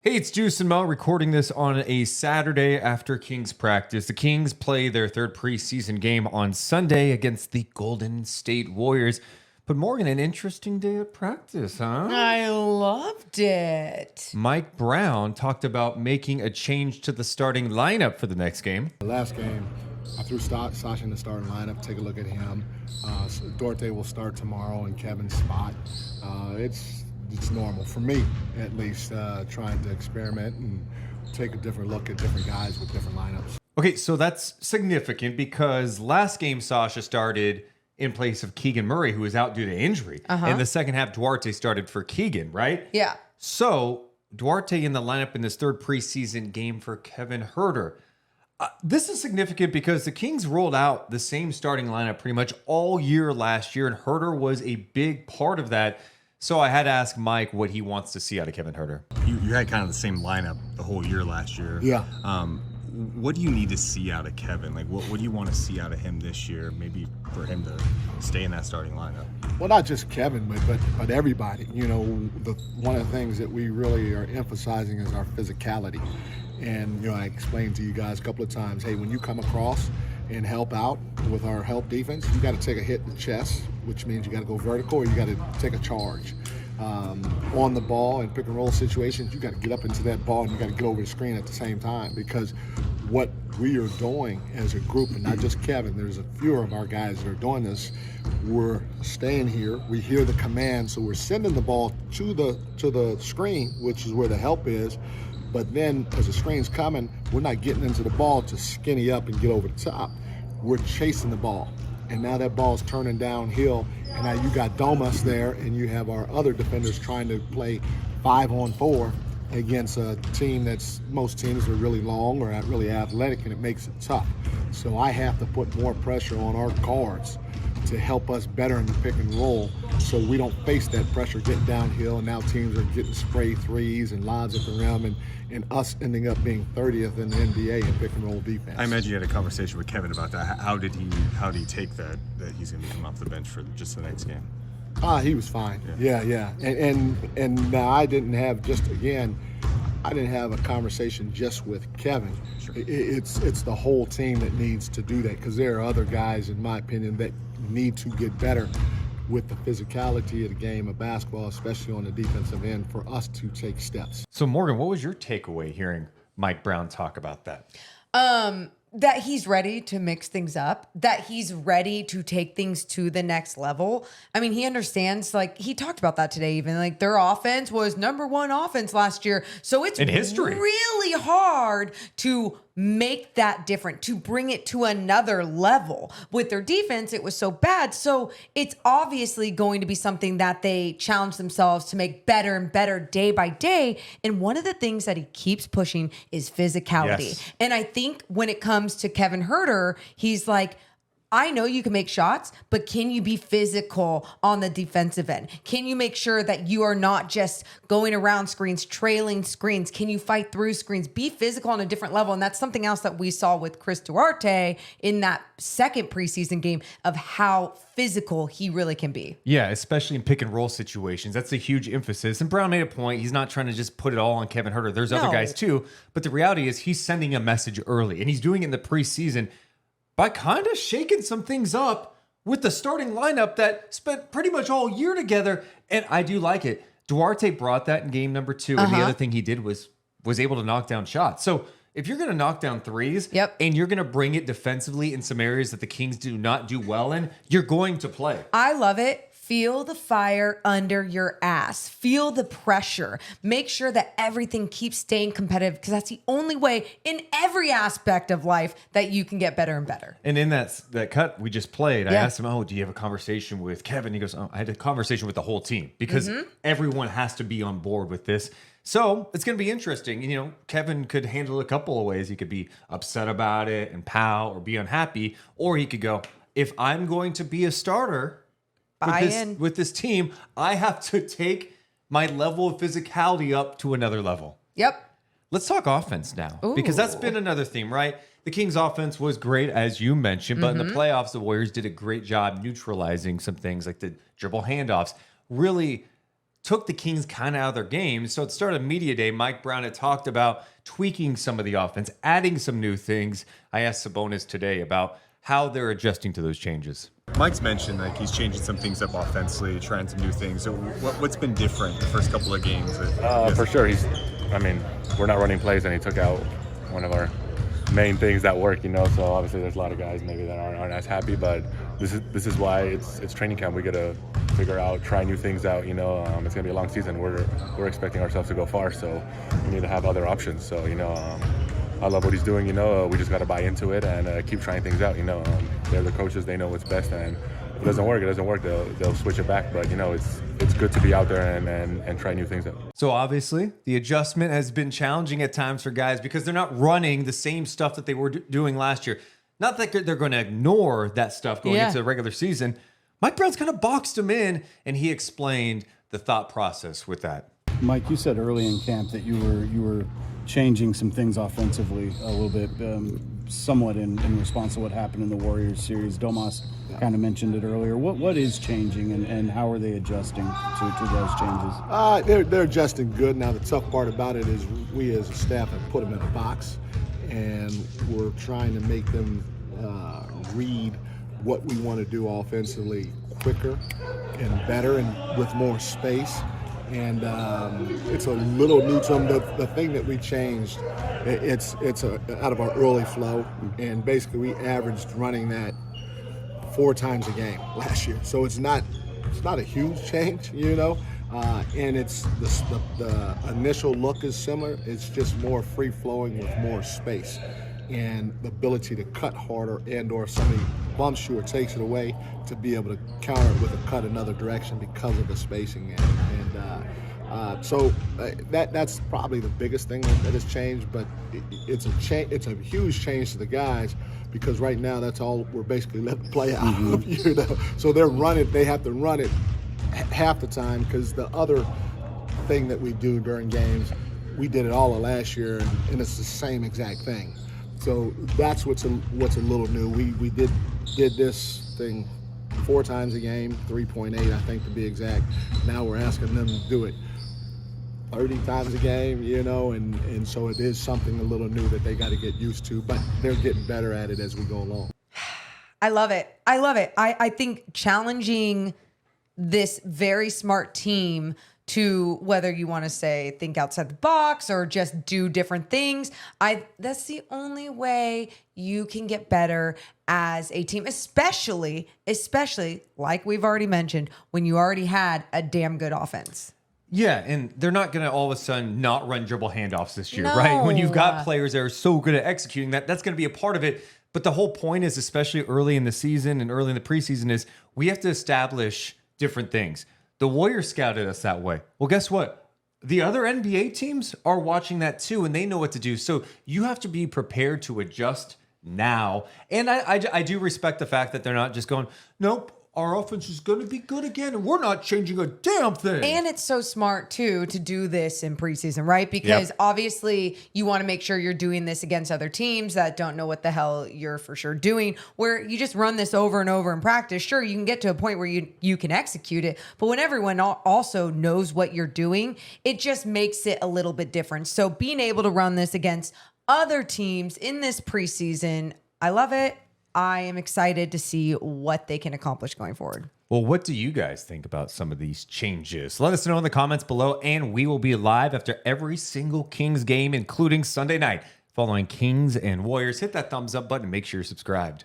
Hey, it's Deuce and Mo recording this on a Saturday after Kings practice. The Kings play their third preseason game on Sunday against the Golden State Warriors. But Morgan, an interesting day at practice, huh? I loved it. Mike Brown talked about making a change to the starting lineup for the next game. The last game, I threw Sasha in the starting lineup. Take a look at him. Duarte will start tomorrow in Kevin's spot. It's normal for me, at least, trying to experiment and take a different look at different guys with different lineups. Okay, so that's significant because last game Sasha started in place of Keegan Murray, who was out due to injury. In the second half, Duarte started for Keegan, right? Yeah. So Duarte in the lineup in this third preseason game for Kevin Huerter. This is significant because the Kings rolled out the same starting lineup pretty much all year last year, and Huerter was a big part of that. So I had to ask Mike what he wants to see out of Kevin Huerter. You had kind of the same lineup the whole year last year. Yeah. What do you need to see out of Kevin? Like, what do you want to see out of him this year, maybe for him to stay in that starting lineup? Well, not just Kevin, but everybody. You know, one of the things that we really are emphasizing is our physicality. And, you know, I explained to you guys a couple of times, hey, when you come across and help out with our help defense, you got to take a hit in the chest, which means you got to go vertical or you got to take a charge. On the ball and pick and roll situations, you got to get up into that ball and you got to get over the screen at the same time, because what we are doing as a group, and not just Kevin, there's a few of our guys that are doing this. We're staying here, we hear the command, so we're sending the ball to the screen, which is where the help is. But then as the screen's coming, we're not getting into the ball to skinny up and get over the top. We're chasing the ball. And now that ball's turning downhill, and now you got Domas there, and you have our other defenders trying to play 5-on-4 against a team most teams are really long or not really athletic, and it makes it tough. So I have to put more pressure on our guards to help us better in the pick and roll, so we don't face that pressure getting downhill, and now teams are getting spray threes and lobs at the rim, and us ending up being 30th in the NBA in pick and roll defense. I imagine you had a conversation with Kevin about that. How did he take that he's going to come off the bench for just the next game? He was fine. Yeah. And now I didn't have a conversation just with Kevin. Sure. It's the whole team that needs to do that, because there are other guys, in my opinion, that need to get better with the physicality of the game of basketball, especially on the defensive end, for us to take steps. So Morgan, what was your takeaway hearing Mike Brown talk about that? That he's ready to mix things up, that he's ready to take things to the next level. I mean, he understands, like, he talked about that today even, like, their offense was #1 offense last year. So it's in history really hard to make that different, to bring it to another level. With their defense, it was so bad. So it's obviously going to be something that they challenge themselves to make better and better day by day. And one of the things that he keeps pushing is physicality. Yes. And I think when it comes to Kevin Huerter, he's like, I know you can make shots, but can you be physical on the defensive end? Can you make sure that you are not just going around screens, trailing screens? Can you fight through screens? Be physical on a different level. And that's something else that we saw with Chris Duarte in that second preseason game, of how physical he really can be. Yeah, especially in pick and roll situations. That's a huge emphasis. And Brown made a point. He's not trying to just put it all on Kevin Huerter. There's other guys too. But the reality is he's sending a message early, and he's doing it in the preseason by kind of shaking some things up with the starting lineup that spent pretty much all year together. And I do like it. Duarte brought that in game number 2. And the other thing he did was able to knock down shots. So if you're going to knock down threes and you're going to bring it defensively in some areas that the Kings do not do well in, you're going to play. I love it. Feel the fire under your ass. Feel the pressure. Make sure that everything keeps staying competitive, because that's the only way in every aspect of life that you can get better and better. And in that cut we just played, I asked him, do you have a conversation with Kevin? He goes, I had a conversation with the whole team, because everyone has to be on board with this. So it's going to be interesting. You know, Kevin could handle it a couple of ways. He could be upset about it and pout or be unhappy, or he could go, if I'm going to be a starter with this team, I have to take my level of physicality up to another level. Yep. Let's talk offense now, because that's been another theme, right? The Kings offense was great, as you mentioned, but in the playoffs, the Warriors did a great job neutralizing some things like the dribble handoffs, really took the Kings kind of out of their game. So at the start of media day, Mike Brown had talked about tweaking some of the offense, adding some new things. I asked Sabonis today about how they're adjusting to those changes. Mike's mentioned like he's changing some things up offensively, trying some new things. So what's been different the first couple of games? For sure, we're not running plays, and he took out one of our main things that work, So obviously, there's a lot of guys maybe that aren't as happy, but this is why it's training camp. We gotta figure out, try new things out. It's gonna be a long season. We're expecting ourselves to go far, so we need to have other options. So I love what he's doing. We just gotta buy into it and keep trying things out. They're the coaches; they know what's best, and if it doesn't work. They'll switch it back. But it's good to be out there and try new things out. So obviously, the adjustment has been challenging at times for guys because they're not running the same stuff that they were doing last year. Not that they're going to ignore that stuff going into the regular season. Mike Brown's kind of boxed them in, and he explained the thought process with that. Mike, you said early in camp that you were changing some things offensively a little bit, somewhat in response to what happened in the Warriors series. Domas kind of mentioned it earlier. What is changing, and how are they adjusting to those changes? They're adjusting good. Now, the tough part about it is we as a staff have put them in a box, and we're trying to make them read what we want to do offensively quicker and better and with more space. And it's a little new to them. The thing that we changed, it's out of our early flow, and basically we averaged running that 4 times a game last year. So it's not a huge change, and it's the initial look is similar. It's just more free flowing with more space and the ability to cut harder, and or if somebody bumps you or takes it away, to be able to counter it with a cut another direction because of the spacing. So that's probably the biggest thing that has changed, but it's a huge change to the guys, because right now that's all we're basically letting play out. So they have to run it half the time, because the other thing that we do during games, we did it all of last year, and it's the same exact thing. So that's what's a little new. We did this thing 4 times a game, 3.8 I think to be exact. Now we're asking them to do it 30 times a game, and so it is something a little new that they got to get used to, but they're getting better at it as we go along. I love it. I think challenging this very smart team to, whether you want to say think outside the box or just do different things, that's the only way you can get better as a team, especially like we've already mentioned, when you already had a damn good offense. Yeah, and they're not going to all of a sudden not run dribble handoffs this year, right? When you've got players that are so good at executing that's going to be a part of it. But the whole point is, especially early in the season and early in the preseason, is we have to establish different things. The Warriors scouted us that way. Well, guess what? The other NBA teams are watching that too, and they know what to do. So you have to be prepared to adjust now. And I do respect the fact that they're not just going, nope, our offense is going to be good again, and we're not changing a damn thing. And it's so smart, too, to do this in preseason, right? Because obviously you want to make sure you're doing this against other teams that don't know what the hell you're for sure doing, where you just run this over and over in practice. Sure, you can get to a point where you can execute it, but when everyone also knows what you're doing, it just makes it a little bit different. So being able to run this against other teams in this preseason, I love it. I am excited to see what they can accomplish going forward. Well, what do you guys think about some of these changes? Let us know in the comments below, and we will be live after every single Kings game, including Sunday night, following Kings and Warriors. Hit that thumbs up button and make sure you're subscribed.